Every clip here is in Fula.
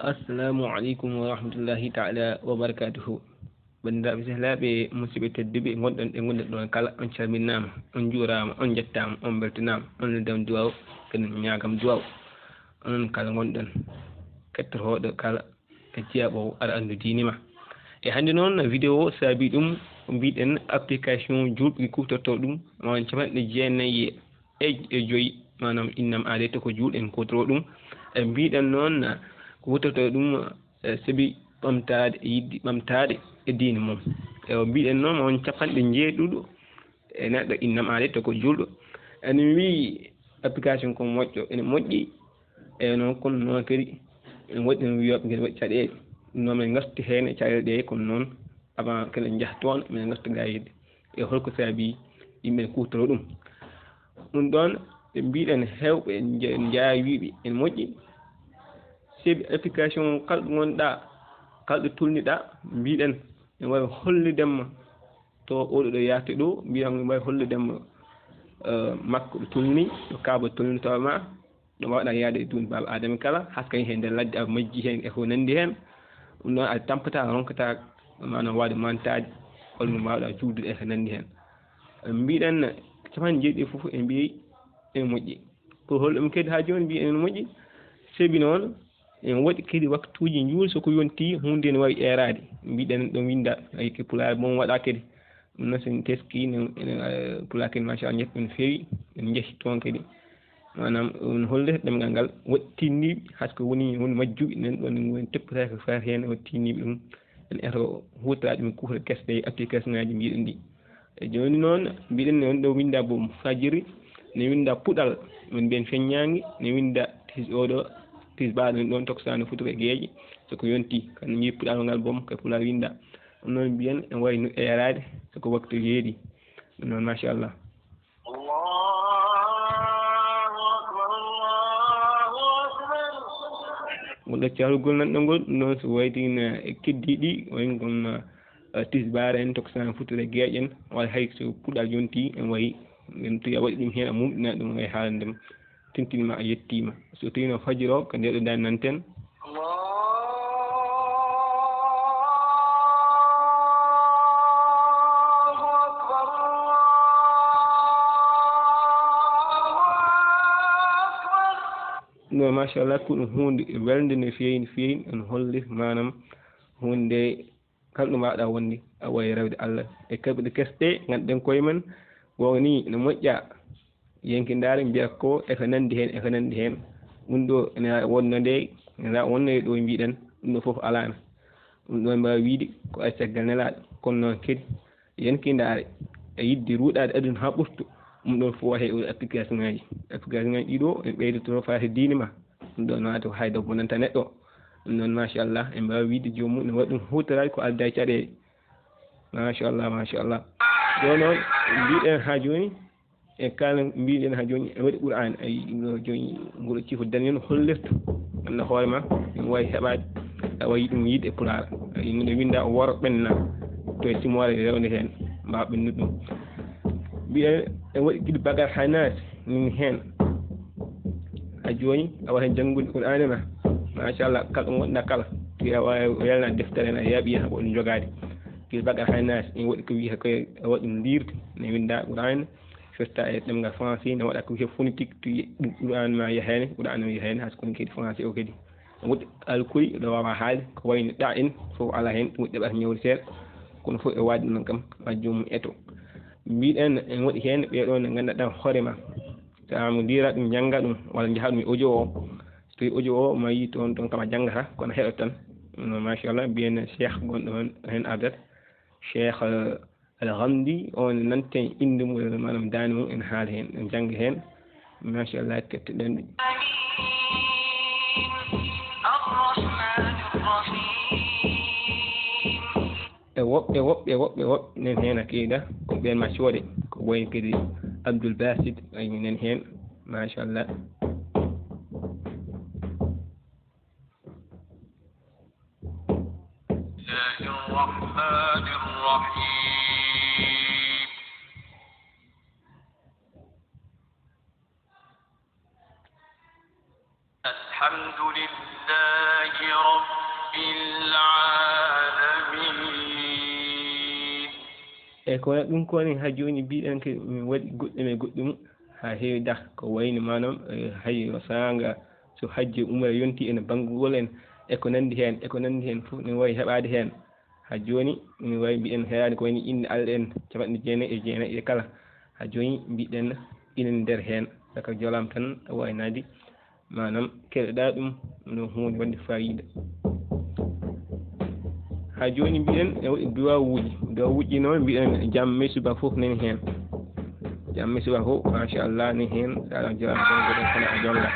assalamu aleykum wa rahmatullahi taala wa barakatuhu. Bandiraɓe sehlaɓe musidɓe tedduɓe gonɗon ɗe gonɗen ɗon kala, on calminama, on juurama, on jettama, on beltanama, on leddam duwaw kadi ñagam duwaw, onon kala gonɗon kettotoɗo kala e jeeɓowo aɗa andu dinima. E hannde noon vidéo saabi ɗum ko mbiɗen application julɓe kuftorto ɗum on capanɗe jeenayyi e joyyi, manam innam adete ko julɗen kutoro ɗum. E mbiɗen noon ko wuttorto ɗum saabi ɓamtade e yidde ɓamtade e diine mum. E mbiɗen noon on capanɗe jeeɗiɗo e neɗɗo innam adete ko julɗo. ene wi application ko moƴƴo, ene moƴƴi e noon kono noon kadi ene waɗi no wiyoɓe kadi waɗi caɗele. ɗum noon min garti hen e caɗele ɗe kono noon avant keɗen jaaha toon min garta gayide e holko saabi yimɓe kutoro ɗum. ɗum ɗon ɓe mbiɗen hewɓe jaawiɓe ene moƴƴi saabi application kala ɗo gonɗa, kala ɗo tolniɗa mbiɗen ne wawi holludema to oɗo ɗo yahata ɗo, mbiɗen ne wawi holludema makko ɗo tolni, ɗo kaaba tolnitoma ma, ɗo mbawɗa yaade e dunde Baba Adama kala haske e nder ladde a majji hen e ko nandi hen. ɗum noon a tampata a ronkata manam wawde mantaji holno mbawɗa juddude e ko nandi hen. mbiɗen capanɗe jeeɗiɗi foof e mbi ene moƴƴi. pour holɗum kadi ha joni mbi ene moƴƴi saabi noon ene waɗi kadi waktuji juuli soko yonti hunde ne wawi erade. mbiɗen ɗo winda hayke pulaar moom waɗa kadi ɗum noon sen teski ene pulaar kadi machallah jetto no fewi en jeehi toon kadi manam on hollita ɗemgal ngal waɗtinniɓe haske woni majjuɓe nan ɗon woni toppitaki ko fati hen waɗtinniɓe ɗum ene eto hutorade ɗum kufra kesɗe e application ngaji mbiɗen ɗi. e joni noon mbiɗen woni ɗo winda boom fajiri, ne winda puɗɗal min mbiyen feññangue, ne winda oɗo tisbaɗo ɗon toksani Fouta e Guédji soko yonti kadi mbi puɗɗal ngal boom koye pulaar winda. ɗum noon mbiyen ene wawi no erade soko waktu heedi. ɗum noon machallah. ngol ɗaccarugol nanɗo ngol ɗum noon so waydino e keddiɗi wayno kono tisbare en toksani Fouta e Guédji en walla hay so puɗɗal yonti ene wayi en tuwi a waɗi ɗum hen a mumɗina ɗum e haaldema tintinma a yettima. so tawino fajiri o ko nde ɗo dande nanten. no machallah ko ɗum hunde welde no fewi no fewi ene holli manam hunde kala ɗo mbawɗa wonde a wawi rewde Allah e kaɓirɗe kesɗe ganduɗen koye men woni ne moƴƴa yenkidare mbiyata ko eko nandi hen eko nandi hen. ɗum ɗo ene wonnode ene wonno ɗo mbiɗen ɗum ɗo foof alano. ɗum ɗo mbawi wiide ko ay caggal nelaɗo. kono noon kadi yenkidare e yidde ruɗade aduna ha ɓurta ɗum ɗon fo waɗe application ngaji. application ngaji ɗiɗo ene ɓeydoto fati diine ma. ɗum ɗo nawata ko hayda bonanta neɗɗo. ɗum noon machallah en mbawi wiide jomum ne waɗi ɗum hutorade ko adda e caɗele machallah machallah. joni noon mbiɗen ha joni e kala mbiɗen ha joni e waɗi Qur'an ayi ɗum joni ngol ciifo dañen hollirta ganduɗa hoorema ene wawi heɓade a wayi ɗum yiide e pulaar. yimɓe winda woro ɓenna to e simore rewde hen mbawa ɓennude ɗum. mbiɗen ene waɗi guiɗo bagal ha naati min hen ha joni a wawi janggude Qur'ana ma machallah kala ɗo gonɗa kala tuwi a wawi welnade deftere ne a yaaɓi ha waɗi jogade guiɗo bagal ha naati. ene waɗi ko wiyata koye a waɗi ɗum lirde ne winda Qur'ana firta e ɗemgal français ne waɗa ko wiye phonétique tuwi Qur'an ma yaahani Qur'an o yaahani hayso koni kadi français o kadi woɗɗi alkuli ɗo wawa haalde ko wayno ɗa en foof ala hen ɗum ɗeɓata ñawde seeɗa kono foof e wadde noon kam ha jomum eto. mbiɗen ene waɗi hen ɓeɗo ne ganduɗa hoorema tawama lira ɗum jangga ɗum walla jaaha ɗum e audio o. so tawi audio o ma yi toon kam a janggata kono heɗot tan. machallah mbiyen cheikh gonɗo hen ardata cheikh Al-Ghamdi on nanten inde mum manam dande mum ene haala hen en jangga hen machallah kettoɗen ɓe. e woɓɓe nen hen hakkida ko ɓen ma coode ko wayno kadi Abdoul Basid ay nen hen machallah. الحمد لله رب e ko ɗum ko ni ha joni mbiɗen ko mi waɗi goɗɗum e goɗɗum ha heewi dah ko wayno manam hay sanga so hajji umra yonti ene banggol en e ko nandi hen fof ne wawi heɓade hen ha joni ne wawi mbiɗen heerani ko wayni inde Allah en 99 e kala ha joni mbiɗen ina nder hen saka jolam tan wawi nadi manam keɗoɗa ɗum no hunde wonde fayida ha joni mbiɗen e waɗi duwawuji noon mbiɗen jaam mesuba foof nani hen jaam mesuba fof machallah nani hen saɗa jolam tan goɗon kono a jolla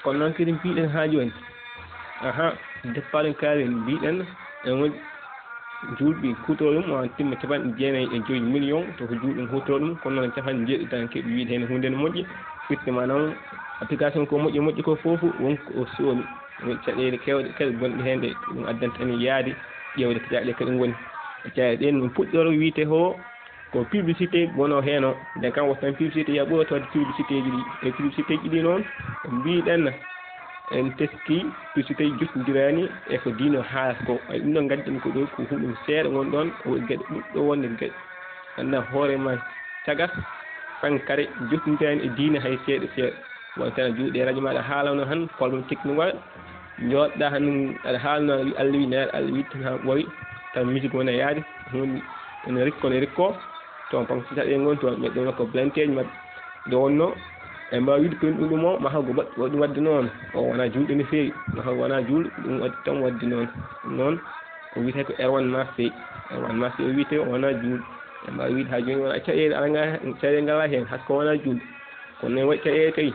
kono noon kadi mbiɗen ha joni départ kaari mbiɗen en woni julɓi kutoro ɗum o timma 95 millions to ko julɗum hutoro ɗum kono noon capanɗe jeeɗiɗi tan keeɓi wiide hen hunde ne moƴƴi firti manam application ko moƴƴi ko foof wonko o sohli woni caɗele kewɗe kadi gonɗe hen ɗe ɗum addanta en yaade ƴewde ko caɗele kadi goni caɗele ɗen no puɗɗoro wiite ho ko publicité wono hen o nde kam watta publicité ya ɓuura tawde publicité ji ɗi e publicité ji ɗi noon mbiɗen en teski publicité ji jottodirani e ko diino haalata ko ay ɗum ɗon gadden ko ɗo ko huɗum seeɗa won ɗon o waɗi gueɗe ɗuɗɗo wonde gueɗe anda hoorema cagat sankare jottodirani e diine hay seeɗa won tan juuɗe radio maɗa haalano han kolma technique jooɗɗa han aɗa haalno Allah wi neɗɗo Allah wi tan ha ɓooyi tan musique wona yaade hunde ene rikko toon pam caɗele gon toon ɓe ɗon ko blanteji mabɓe nde wonno e mbawi wiide ko ɗum o ma haw ko waɗi wadde noon o wona julɗo no feewi ma haw wona julɗo ɗum wadde tan wadde noon noon ko wiyete ko erwan marché o wiyete o wona julɗo e mbawi wiide ha joni wona caɗele caɗele ngala hen hasko wona julɗo kono noon waɗi caɗele kay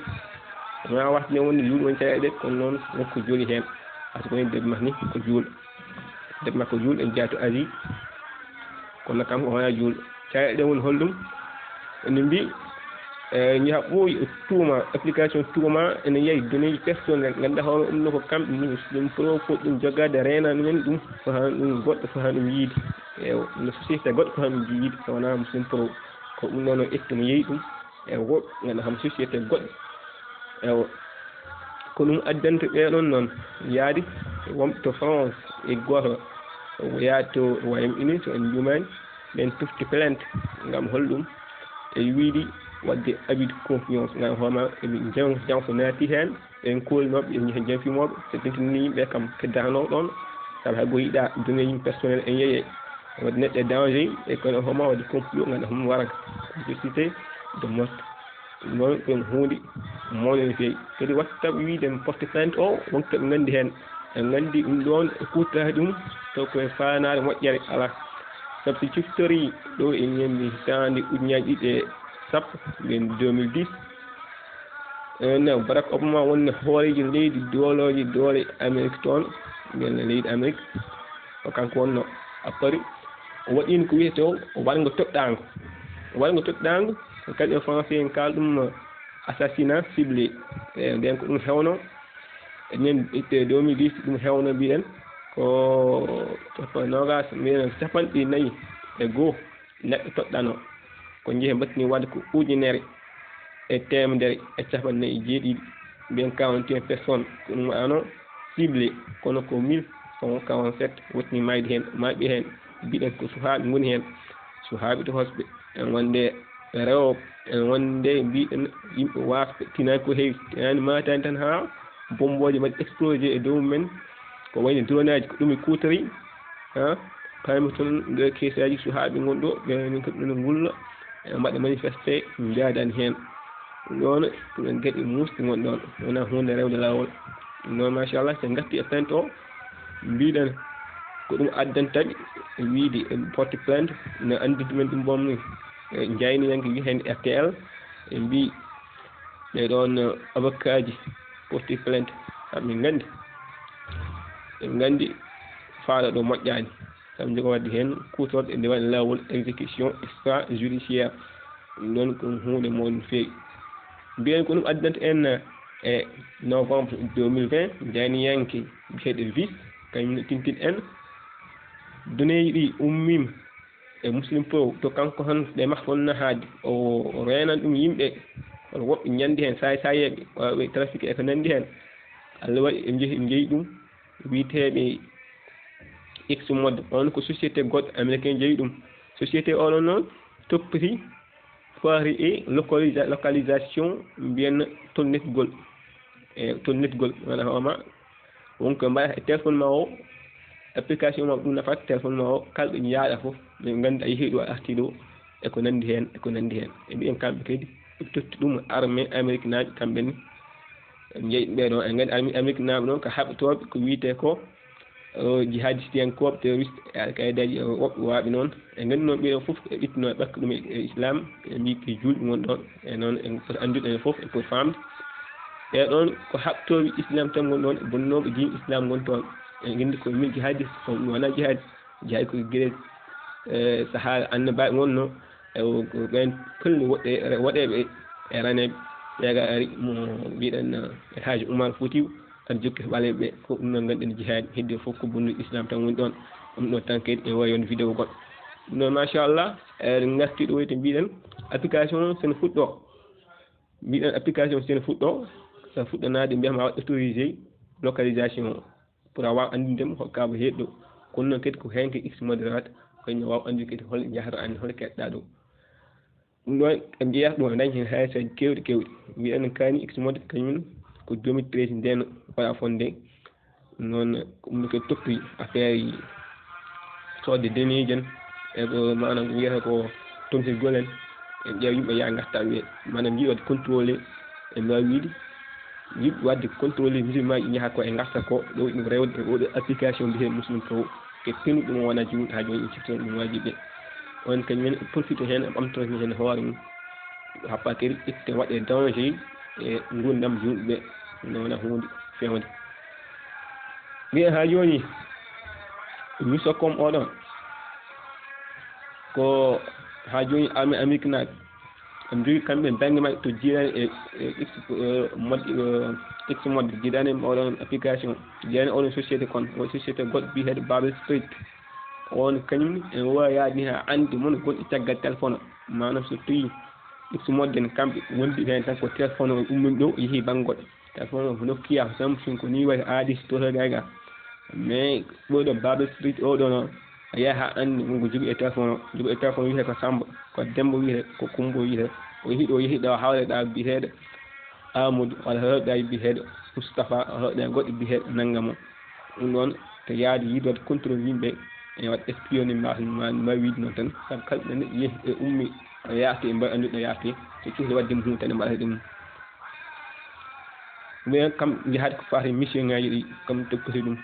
wona wasde wonde julɗo woni caɗele ɗe kono noon wonko jooli hen hasko woni debbo makko ni ko julɗo debbo makko julɗo en jaato Asie kono kam ko wona julɗo caɗele ɗe woni holɗum ene mbi ñaha ɓooyi tuuma application tuuma ene yeehi données personnel ganduɗa hoore ɗum ko kamɓe ɗum pro fof ɗum joggade reena ɗumen ɗum ko han ɗum goɗɗo ko han ɗum yiide e no société goɗɗo ko han ɗum yiide so wona muslim pro ko ɗum noon o ƴetti mo yeeyi ɗum e woɓ ganduɗa kam société goɗɗo ewo ko ɗum addanta ɓeɗon noon yaadi wonɓe to France e goto yaade to Royaume-Uni so en jumani ɓen tufti plainte ngam holɗum e wiidi wadde abus de confiance ngam hoorema eɓe janko naati hen ɓen kolnoɓe ɓe jeehi janfimoɓe so tentini yimɓe kam keddanoɓe ɗon saabu haygo yiiɗa données yimɓe personnel en yeeye wadde neɗɗo e danger e kono hoorema wadde complot ganduɗa homo wara complicité de meurtre noon ɗum hunde mawde no feewi kadi watta wiide porte plainte o wonko ɓe gandi hen en gandi ɗum ɗon e kuttata ɗum taw koye fanade moƴƴere ala saabu so ciftori ɗo e ñambi hitande ujunnaje ɗiɗi e sappo ɓen 2010 no Barack Obama wonni hooreji leydi dooloji doole Amérique toon ɓen leydi Amérique o kanko wonno appari o waɗino ko wiyete o waɗgo toɗɗango kadi e français en kaal ɗum assassinat ciblé e nden ko ɗum hewno e ñande itte 2010 ɗum hewno mbiɗen ko nogas mbiɗen capanɗe nayyi e goho neɗɗo toɗɗano ko jeehe mbattini wadde ko ujunere e temedere e capanɗe nayyi e jeeɗiɗi mbiyen 41 personnes ko ɗum waɗano ciblé kono ko 1147 wottini mayde hen maaɓi hen mbiɗen ko suhaɓe goni hen suhaɓe to hosɓe en wonde rewɓe en wonde mbiɗen yimɓe wasɓe tinani ko heewi tinani matani tan ha bomboje mbaɗi explosé e dow men ko wayno drone aji ko ɗum e kutori pami toon nde keesaji suhaɓe gon ɗo ɓen ko ɗum ngulla e mbaɗa manifesté jaadani hen ɗon ko ɗen gueɗe musti gon ɗon wona hunde rewde lawol noon machallah so gatti e plainte o mbiɗen ko ɗum addantaɓe wiide porte plainte no andinde men ɗum bomni jayniyanke wiyende RTL e mbi ɓeɗon avocat ji porti plainte saabu ɓe gandi faala ɗo moƴƴani saabu jogo wadde hen kutorɗe nde waɗi lawol exécution extrajudiciaire ɗum ɗon ko hunde mawde no feewi mbiyen ko ɗum addanta en e novembre 2020 jayniyanke biyeɗe vice kañum tintin en données ɗi ummima e muslim pro to kanko han ɗe makko wonna haade o renan ɗum yimɓe kono woɓɓe ñandi hen sayeɓe waɓe trafiqué e ko nandi hen Allah waɗi ɓe jeeyi ɗum wiiteɓe X mode on ko société goɗɗo américain jeeyi ɗum société oɗon noon toppiti foiri e localisation mbiyen tolnitgol e tolnitgol wala hooma wonko mbaɗa e téléphone ma o application ma ɗum nafat téléphone ma o kala ɗo yaaɗa fof ɓe gandi a yeehi ɗo a arti ɗo eko nandi hen e mbiyen kamɓe kadi ɓe totti ɗum armée amérique naaɓe kamɓe ni jeeyi ɓeɗo en gandi amérique naaɓe noon ko haɓatoɓe ko wiite ko jihadiste en koɓe terroriste e alkaydaji woɓɓe waaɓe noon e gandi noon ɓeɗo foof e ɓittino ɓakka ɗum e islam e mbi ko julɓe gon ɗon e noon en foti andude enen foof e pour famde e ɗon ko haɓtoɓe islam tan gon ɗon e bonnoɓe diine islam gon toon en gandi ko min jihadiste ko ɗum wona jihad ko gueɗe sahaba annabaɓe gonno e ɓen pëlle waɗeɓe e raneɓe ɓeega ari mo mbiɗen e Haji Oumar Foutiyou tan jokki to ɓaleɓe ɓe ko ɗum noon ganduɗen jihad hedde foof ko bonnude islam tan woni ɗon ɗum ɗo tan kadi e wawi wonde vidéo goɗɗo ɗum noon machallah en garti ɗo to mbiɗen application sene fuɗɗo mbiɗen application sene fuɗɗo so fuɗɗanade mbiyatma waɗ autorisé localisation pour a wawa andindemo hokkama heeɗi ɗo kono noon kadi ko hen ke X mode rewata kañum wawa andude kadi hol jahata an hol keɗɗa ɗo ɗum ɗon en jeeyata ɗum en dañi hen halisaji kewɗi mbiɗen kani X mode kañum ko 2013 nden waɗa fondé noon ko ɗum kadi toppi affaire sodde données en e ɗo manam wiyata ko tontirgol en en ƴeewa yimɓe ya garta wiye manam jiiɗi wadde contrôlé e mbawi wiide yiɗi wadde contrôlé musidɗo ji jaaha ko e garta ko ɗo ɗum rewde e oɗo application mbiyete muslim pro ke pinu ɗum wona juuɗe ha joni ciftono ɗum wajiɓe on kañumen profité hen e ɓamtoro hen hoore mum happa kadi itte waɗe danger e gurdam yimɓeɓe no wona hunde fewde mbiyen ha joni misocom oɗon ko ha joni armée amérique naɓe en jogui kamɓe banggue mabɓe to jiirani e X mode jiiɗani oɗon application jiiɗani oɗon société kon on société goɗɗo biyeteɗo Babel Street on kañum en wawi yaade ni ha ande mono gonɗi caggal téléphone o manam so tawi X mode en kamɓe wondi hen tan ko téléphone o ummini ɗo yeehi banggoɗo téléphone o Nokia Samsung ko ni wayi aadis toto gayga mais ɓoɗo Babel Street oɗo noon a yaha ha ande wonko jogui e téléphone o jogui e téléphone wiyete ko Samba ko Demba wiyete ko Kumba wiyete o yeehi ɗo yeehi ɗo hawleɗa biyeteɗo Amadou walla hawleɗa biyeteɗo Moustapha hawleɗa goɗɗo biyeteɗo naggam o ɗum ɗon to yaade yiide wadde contrôle yimɓe e wadde espionné mbawi wiide noon tan saabu kala ɗo neɗɗo yeehi e ummi o yaati e mbawi andude no yaati so cuhli wadde ɗum hunde tan e mbaɗata ɗum mais kam jahata ko fate mission ngaji ɗi comme toppiti ɗum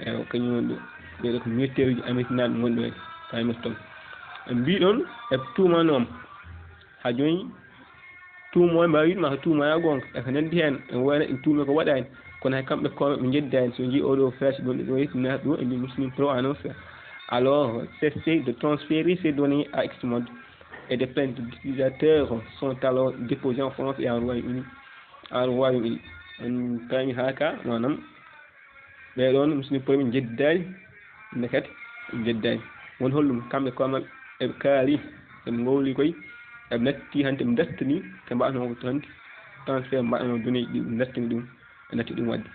e kañum woni ɗo ɓeɗo ko militaire uji amérique naɓe gonɗo e kaymata toon en mbiɗon e tumanoma ha joni tuumo mbawi wiidema ko tuumaya gonga eko nandi hen en wayno en tuumi ko waɗani kono hay kamɓe koɓe ɓe jeddani so jii oɗo flash gonɗo ɗo yettinata ɗo e mbi muslim pro annonce alors cessez de transférer ces données à X mode et des plaintes d'utilisateurs sont alors déposées en France et en Royaume-Uni en kami haka manam ɓeɗon muslim pro ɓe jeddani nekati jeddani won hollum kamɓe komaɓe eɓe kaali eɓe gowli koye eɓe natti hande ɓe dartini ko mbawatno ko hande transfert mbaɗano données ɗi ɓe dartini ɗum ɓe natti ɗum wadde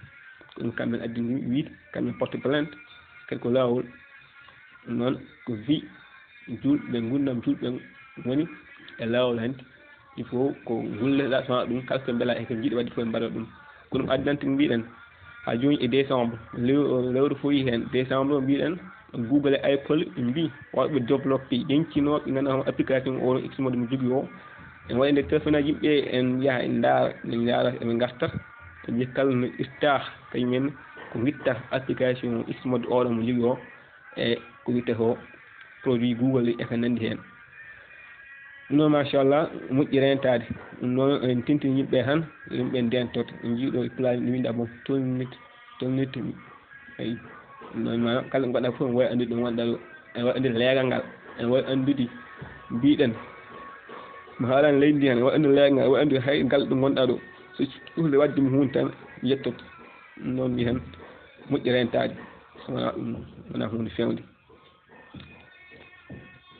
ɗum kamɓe addini wiide kamɓe porte plainte kadi ko lawol noon ko wi julɓe gurdam julɓe woni e lawol hande il faut ko gulleɗa sowona ɗum kala ko beela eko jiiɗi wadde fof mbaɗa ɗum ko ɗum addante mbiɗen ha joni e décembre lewru fooyi hen décembre o mbiɗen Google e Apple ɓe mbi wawɓe développé yencinoɓe ganduɗa application o X mode mo jogui o en waɗi nder téléphone aji yimɓe en jaaha en daara eɓe garta e ɓe kala no irta kañumen ko guitta application X mode oɗo mo jogui o e ko wiyete ko produit Google eko nandi hen ɗum noon machallah moƴƴi rentade ɗum noon en tintini yimɓe tan yimɓe ndentoto en jiiɗo e plan no winda bon tolnit ayi ɗum noon kala mbaɗa fof en wawi andude ɗum wonɗa ɗo en wawi andude leegal ngal en wawi andude mbiɗen mo haalani leydi ndi tan en wawi andude leegal ngal en wawi andude hay ngal ɗo gonɗa ɗo so cuhli wadde mo hunde tan yettoto ɗum noon mbi tan moƴƴi rentade sowona ɗum wona hunde fewde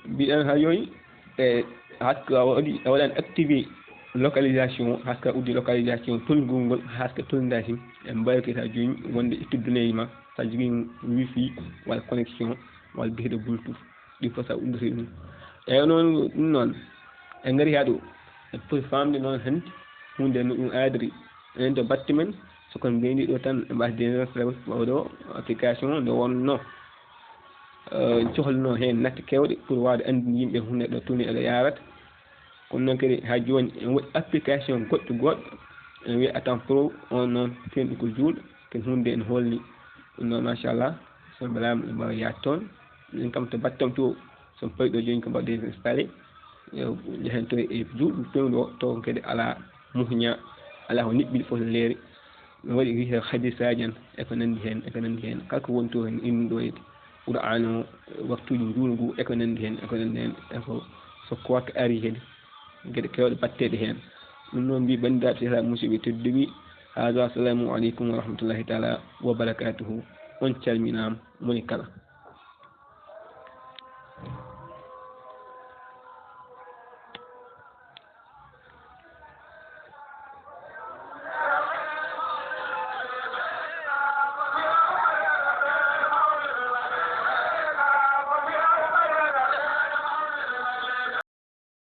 mbiɗen ha joni e hakka a waɗani activé localisation haska uddi localisation tolgol ngol haska tolndati en mbaykita joni wonde ittuduneyi ma sa jogui wifi walla connexion walla biyeɗo bluetooth ɗi fof sa udditi ɗum eyyi noon ɗum noon en gaari ha ɗo en poti famde noon hanti hunde no ɗum adiri enen to batte men soko bendi ɗo tan ɓe mbasa dénoncé oɗo application nde wonno cohlno hen nakke kewɗe pour wawde andinde yimɓe hunde ɗo tolni ɗo yarata kono noon kadi ha joni en waɗi application goɗɗo goɗɗo en wiya Attan Pro on noon tenɗi ko julɗo kadi hunde en holni ɗum noon machallah so welama ɓe mbawa yaade toon min kam to battam to somi pawi ɗo joni ko mbaɗa désinstallé jahen to e julɗo pewndu o taw kadi ala muhña ala ko niɓɓiɗi foof leeri mi waɗi wiite hadisaji en eko nandi hen kala ko woni to hen innuɗo Qur'an o waktuji njulgu eko nandi hen eko so koka ari kadi gueɗe kewɗe batteɗe hen ɗum noon mbi bandiraɓe sehilaɓe musidɓe tedduɓe hada assalamu aleykum wa rahmatullahi taala wa barakatuhu on calminama moni kala